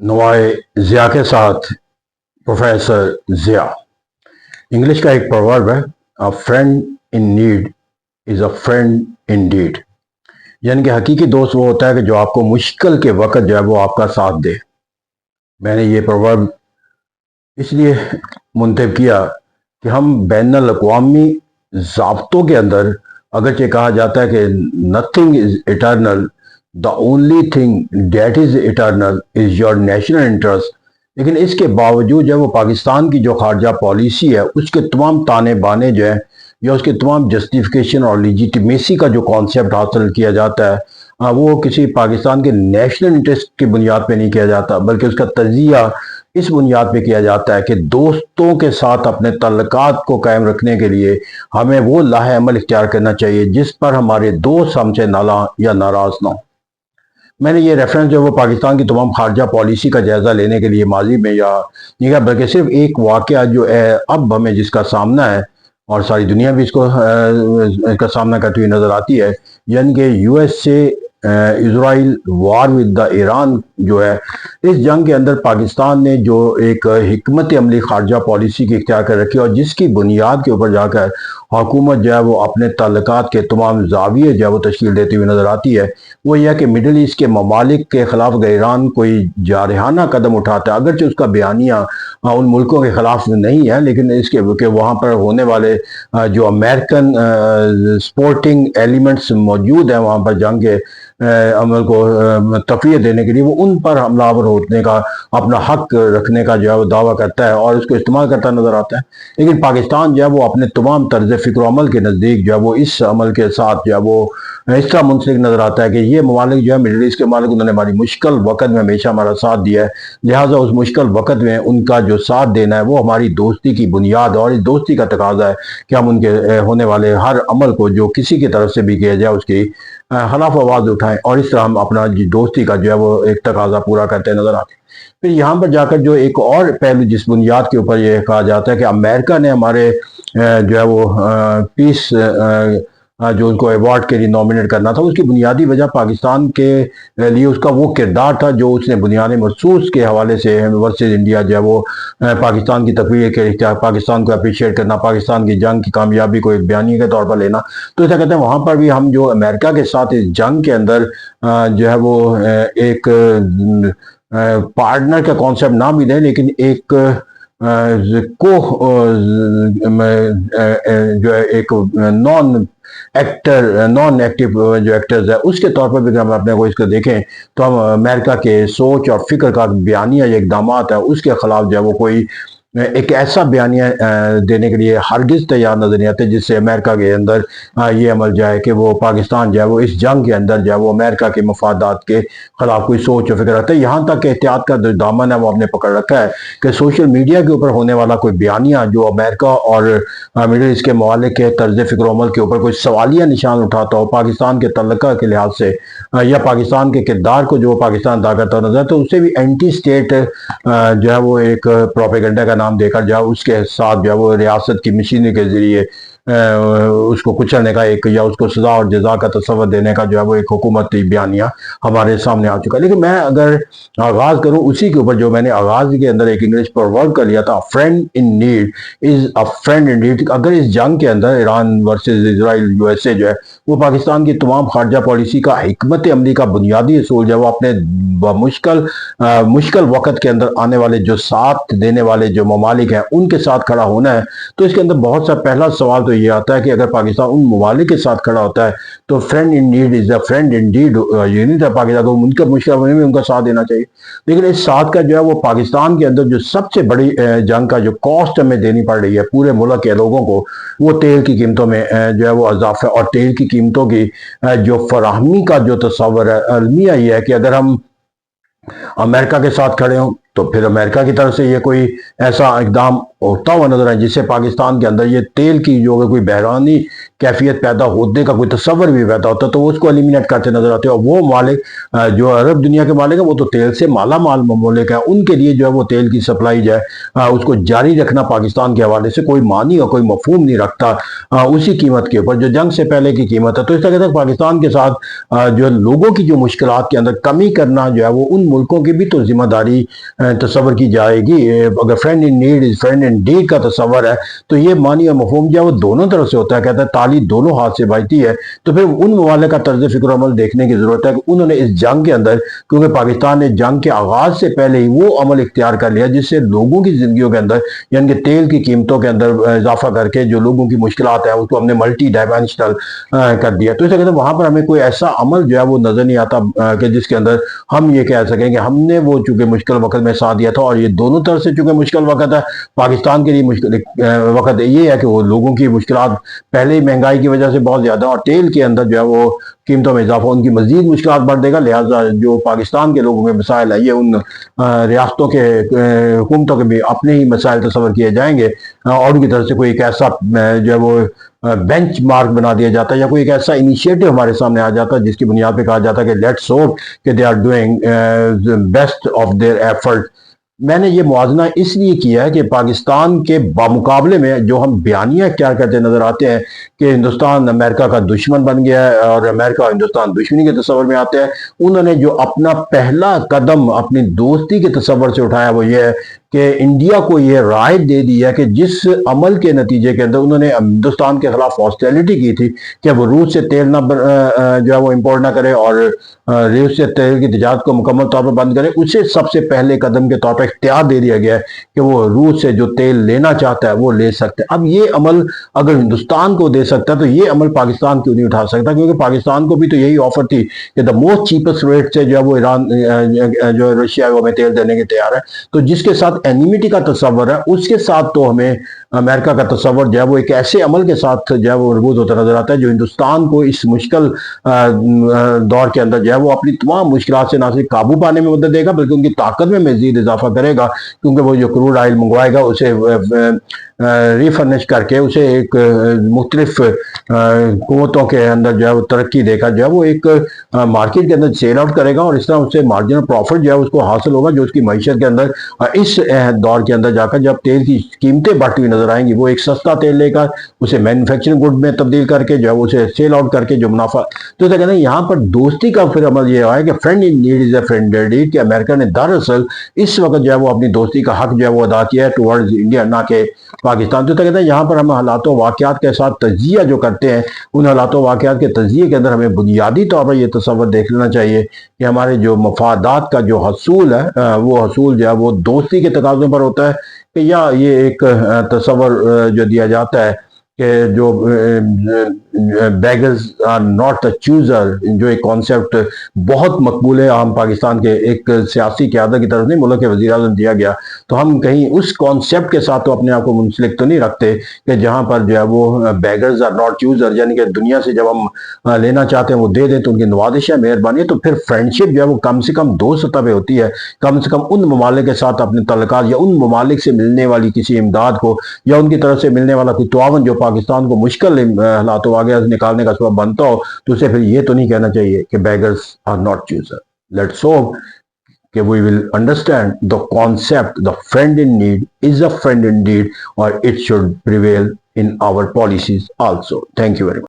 नवाए ज़िया के साथ professor Zia. English का एक प्रोवर्ब है, a friend in need is a friend indeed. यानी कि हकीकी दोस्त वो होता है कि जो आपको मुश्किल के वक्त जो है वो आपका साथ दे। मैंने ये प्रोवर्ब इसलिए मुंतब किया कि हम बैनुल अक़वामी ज़ाब्तों के अंदर अगरचे कहा जाता है कि nothing is eternal, the only thing that is eternal is your national interest, लेकिन इसके बावजूद जो वो पाकिस्तान की जो खारजा पॉलिसी है उसके तमाम ताने बाने जो है या उसके तमाम जस्टिफिकेशन और लिजिटिमेसी का जो कॉन्सेप्ट हासिल किया जाता है वो किसी पाकिस्तान के नेशनल इंटरेस्ट की बुनियाद पे नहीं किया जाता, बल्कि उसका तजिया इस बुनियाद पे किया जाता है कि दोस्तों के साथ अपने तल्लुकात को कायम रखने के लिए हमें वो लाहे अमल इख्तियार करना चाहिए जिस पर हमारे दोस्त हमसे नाला या नाराज ना हो। मैंने ये रेफरेंस जो वो पाकिस्तान की तमाम खारजा पॉलिसी का जायज़ा लेने के लिए माजी में या नहीं कहा, बल्कि सिर्फ एक वाक़या जो है अब हमें जिसका सामना है और सारी दुनिया भी इसका सामना करती हुई नज़र आती है, यानी कि यूएस से Israel war with the Iran जो है, इस जंग के अंदर पाकिस्तान ने जो एक हिकमत अमली खारजा पॉलिसी की इख्तियार कर रखी है और जिसकी बुनियाद के ऊपर जाकर हुकूमत जो है वो अपने ताल्लुकात के तमाम जाविये जो है वो तश्कील देती हुई नज़र आती है, वो यह कि मिडल ईस्ट के ममालिक के ख़िलाफ़ अगर ईरान कोई जारहाना कदम उठाता है, अगरचे उसका बयानिया उन मुल्कों के ख़िलाफ़ नहीं है, लेकिन इसके कि वहाँ पर होने वाले जो अमेरिकन स्पोर्टिंग एलिमेंट्स मौजूद हैं वहाँ पर जंग के अमल को तक़वियत देने के लिए, वो उन पर हमलावर होने का अपना हक रखने का जो है वो दावा करता है और उसको इस्तेमाल करता नज़र आता है। लेकिन पाकिस्तान जो है वो अपने तमाम तर्ज फ़िक्र अमल के नज़दीक जो है वो इस अमल के साथ जो है वो इस तरह मुंसलिक नज़र आता है कि ये ममालिक जो है मिडल ईस्ट के ममालिक, उन्होंने हमारी मुश्किल वक़्त में हमेशा हमारा साथ दिया है, लिहाजा उस मुश्किल वक़्त में उनका जो साथ देना है वो हमारी दोस्ती की बुनियाद और इस दोस्ती का तकाजा है कि हम उनके होने वाले हर अमल को जो किसी की तरफ से भी किया जाए उसकी खिलाफ आवाज़ उठाएं और इस तरह हम अपना दोस्ती का जो है वो एक तकाजा पूरा करते नज़र आते हैं। फिर यहाँ पर जाकर जो एक और पहलू जिस बुनियाद के ऊपर ये कहा जाता है कि अमेरिका ने हमारे जो है वो पीस जो उनको अवार्ड के लिए नॉमिनेट करना था, उसकी बुनियादी वजह पाकिस्तान के लिए उसका वो किरदार था जो उसने बुनियादी महसूस के हवाले से वर्सेज इंडिया जो है वो पाकिस्तान की तकवीर के पाकिस्तान को अप्रिशिएट करना, पाकिस्तान की जंग की कामयाबी को एक बयानी के तौर पर लेना, तो ऐसा कहते हैं वहाँ पर भी हम जो अमेरिका के साथ इस जंग के अंदर जो है वो एक पार्टनर का कॉन्सेप्ट ना भी दें, लेकिन एक को जो है एक नॉन एक्टिव जो एक्टर्स है उसके तौर पर भी हम अपने को इसको देखें तो हम अमेरिका के सोच और फिक्र का बयानिया या इकदामात है उसके खिलाफ जो है वो कोई एक ऐसा बयानिया देने के लिए हरगिज़ तैयार नजर नहीं आते जिससे अमेरिका के अंदर ये अमल जाए कि वो पाकिस्तान जो है वो इस जंग के अंदर जो है वो अमेरिका के मफादात के खिलाफ कोई सोच और फिक्र रखता है। यहाँ तक कि एहतियात का जो दामन है वो आपने पकड़ रखा है कि सोशल मीडिया के ऊपर होने वाला कोई बयानिया जो अमेरिका और मिडल ईस्ट के ममालिक के तर्ज फ़िक्र अमल के ऊपर कोई सवालिया निशान उठाता हो पाकिस्तान के तल्लुका के लिहाज से या पाकिस्तान के किरदार को जो पाकिस्तान अदा करता नजर, तो उससे भी एंटी स्टेट जो है वो एक प्रोपेगेंडा का नाम देकर जाओ उसके साथ जो है वो रियासत की मशीनरी के जरिए उसको कुचलने का एक या उसको सजा और जजा का तस्वर देने का जो है वो एक हुकूमती बयानिया हमारे सामने आ चुका है। लेकिन मैं अगर आगाज़ करूँ उसी के ऊपर जो मैंने आगाज़ के अंदर एक इंग्लिश प्रोवर्ब कर लिया था, friend in need is a friend in need. अगर इस जंग के अंदर ईरान वर्सेज इसराइल यूएसए जो है वो पाकिस्तान की तमाम खारजा पॉलिसी का हिकमत अमली का बुनियादी असूल जो है वो अपने मुश्किल वक़्त के अंदर आने वाले जो साथ देने वाले जो ममालिक हैं उनके साथ खड़ा होना है, तो इसके अंदर बहुत सा पहला सवाल तो ये आता है कि अगर पाकिस्तान उन ममालिक के साथ खड़ा होता है तो friend in need is a friend indeed, ये नहीं था पाकिस्तान को उनका मुश्किल में उनका साथ देना चाहिए। लेकिन इस साथ का जो है वो पाकिस्तान के अंदर जो सबसे बड़ी जंग का जो कॉस्ट हमें देनी पड़ रही है पूरे मुल्क के लोगों को, वो तेल की कीमतों में जो है वो इजाफा और तेल की कीमतों की जो फराहमी का जो तस्वर है अलमिया ये है कि अगर हम अमेरिका के साथ खड़े हों तो फिर अमेरिका की तरफ से ये कोई ऐसा इकदाम होता हुआ नजर आए, जिससे पाकिस्तान के अंदर ये तेल की जो कोई बहरानी कैफियत पैदा होने का कोई तस्वर भी पैदा होता है, तो उसको एलिमिनेट करते नजर आते हैं। और वो मालिक जो अरब दुनिया के मालिक है, वो तो तेल से माला माल ममालिक है, उनके लिए जो है वो तेल की सप्लाई जो है उसको जारी रखना पाकिस्तान के हवाले से कोई मानी और कोई मफहूम नहीं रखता उसी कीमत के ऊपर जो जंग से पहले की कीमत है। तो इस तरह से पाकिस्तान के साथ जो लोगों की जो मुश्किलात के अंदर कमी करना जो है वो उन मुल्कों की भी तो जिम्मेदारी तस्वर की जाएगी। अगर friend in need is friend indeed का तस्वर है, तो ये मानी और मफहूम जो है वो दोनों तरफ से होता है। कहता है ताली दोनों हाथ से बजती है। तो फिर उन ममालिक का तर्ज फिक्र अमल देखने की जरूरत है कि उन्होंने इस जंग के अंदर, क्योंकि पाकिस्तान ने जंग के आगाज से पहले ही वो अमल इख्तियार कर लिया जिससे लोगों की जिंदगियों के अंदर, यानी कि तेल की कीमतों के अंदर इजाफा करके जो लोगों की मुश्किलात है उसको हमने मल्टी डायमेंशनल कर दिया। तो इसे कहते हैं वहां पर हमें कोई ऐसा अमल जो है वो नजर नहीं आता कि जिसके अंदर हम ये कह सकें कि हमने वो चूंकि मुश्किल वक्त में साथ दिया था। और ये दोनों तरफ से चूंकि मुश्किल वक्त है, पाकिस्तान के लिए मुश्किल वक्त ये है कि वो लोगों की मुश्किलात पहले ही महंगाई की वजह से बहुत ज्यादा, और तेल के अंदर जो है वो कीमतों में इजाफा उनकी मजीद मुश्किल बढ़ देगा। लिहाजा जो पाकिस्तान के लोगों के मसाइल है, ये उन रियासतों के हुकूमतों के भी अपने ही मसाइल तस्वर किए जाएंगे और उनकी तरफ से कोई एक ऐसा जो है वो बेंच मार्क बना दिया जाता है या कोई एक ऐसा इनिशिएटिव हमारे सामने आ जाता है जिसकी बुनियाद पे कहा जाता है कि लेट्स होप कि they are doing best of their effort. मैंने ये मुआवजना इसलिए किया है कि पाकिस्तान के बामुकाबले में जो हम बयानियाँ क्या करते नजर आते हैं कि हिंदुस्तान अमेरिका का दुश्मन बन गया है और अमेरिका और हिंदुस्तान दुश्मनी के तस्वर में आते हैं, उन्होंने जो अपना पहला कदम अपनी दोस्ती के तस्वर से उठाया वो ये है कि इंडिया को ये राय दे दी है कि जिस अमल के नतीजे के अंदर उन्होंने हिंदुस्तान के खिलाफ हॉस्टिलिटी की थी कि वो रूस से तेल ना जो है वो इम्पोर्ट ना करे और रूस से तेल की तजारत को मुकम्मल तौर पर बंद करे, उसे सबसे पहले कदम के तौर पर इख्तियार दे दिया गया है कि वो रूस से जो तेल लेना चाहता है वो ले सकता है। अब ये अमल अगर हिंदुस्तान को दे सकता है तो ये अमल पाकिस्तान क्यों नहीं उठा सकता, क्योंकि पाकिस्तान को भी तो यही ऑफर थी कि द मोस्ट चीपेस्ट रेट से जो है वो ईरान जो रशिया वो हमें तेल देने के तैयार है। तो जिसके साथ एनिमिटी का तस्वर है उसके साथ तो हमें अमेरिका का तस्वर जो है वो एक ऐसे अमल के साथ जो है वो मजबूत होता नजर आता है जो हिंदुस्तान को इस मुश्किल दौर के अंदर जो है वो अपनी तमाम मुश्किलात से ना सिर्फ काबू पाने में मदद देगा बल्कि उनकी ताकत में मजीद इजाफा करेगा, क्योंकि वो जो क्रूड ऑयल मंगवाएगा उसे रिफर्निश करके उसे एक मुख्तलिफ कुव्वतों के अंदर जो है वो तरक्की देकर जो है वो एक मार्केट के अंदर सेल आउट करेगा और इस तरह उससे मार्जिनल प्रॉफिट जो है उसको हासिल होगा, जो उसकी मईशत के अंदर इस दौर के अंदर जाकर जब तेल की कीमतें बढ़ती हुई नजर आएंगी वो एक सस्ता तेल लेकर उसे मैन्युफैक्चरिंग गुड में तब्दील करके जो है उसे सेल आउट करके जो मुनाफा। तो कहते हैं यहाँ पर दोस्ती का फिर अमल ये है कि friend in need is a friend in need, कि अमेरिका ने दरअसल इस वक्त जो है वो अपनी दोस्ती का हक जो है वो अदा किया है टुवर्ड्स इंडिया, ना कि पाकिस्तान। तो कहते हैं यहाँ पर हम हालातों वाकयात के साथ तजिया जो करते हैं उन हालातों वाकयात के तजिए के अंदर हमें बुनियादी तौर पर यह तस्वर देख लेना चाहिए कि हमारे जो मफादात का जो हसूल है वो हसूल जो है वो दोस्ती के तकाज़ों पर होता है कि या ये एक तस्वर जो दिया जाता है कि जो beggars are not the chooser, जो एक कॉन्सेप्ट बहुत मकबूल है आम पाकिस्तान के एक सियासी क़यादत की तरफ नहीं मुल्क के वज़ीर आज़म दिया गया, तो हम कहीं उस कॉन्सेप्ट के साथ तो अपने आप को मुंसलिक तो नहीं रखते कि जहाँ पर जो है वो बेगर्स आर नॉट चूजर, यानी कि दुनिया से जब हम लेना चाहते हैं वो दे दें तो उनकी नवाजिश है, मेहरबानी है। तो फिर फ्रेंडशिप जो है वो कम से कम दो सतह पर होती है, कम से कम उन ममालिक के साथ अपने तल्लुकात या उन ममालिक से मिलने वाली किसी इमदाद को या उनकी तरफ से मिलने वाला कोई तावन जो पाकिस्तान को मुश्किल हालातों आगे निकालने का सबब बनता हो, तो उसे फिर ये तो नहीं कहना चाहिए कि beggars are not chooser. Let's hope कि we will understand the concept, the friend in need is a friend indeed, or it should prevail in our policies also. Thank you very much.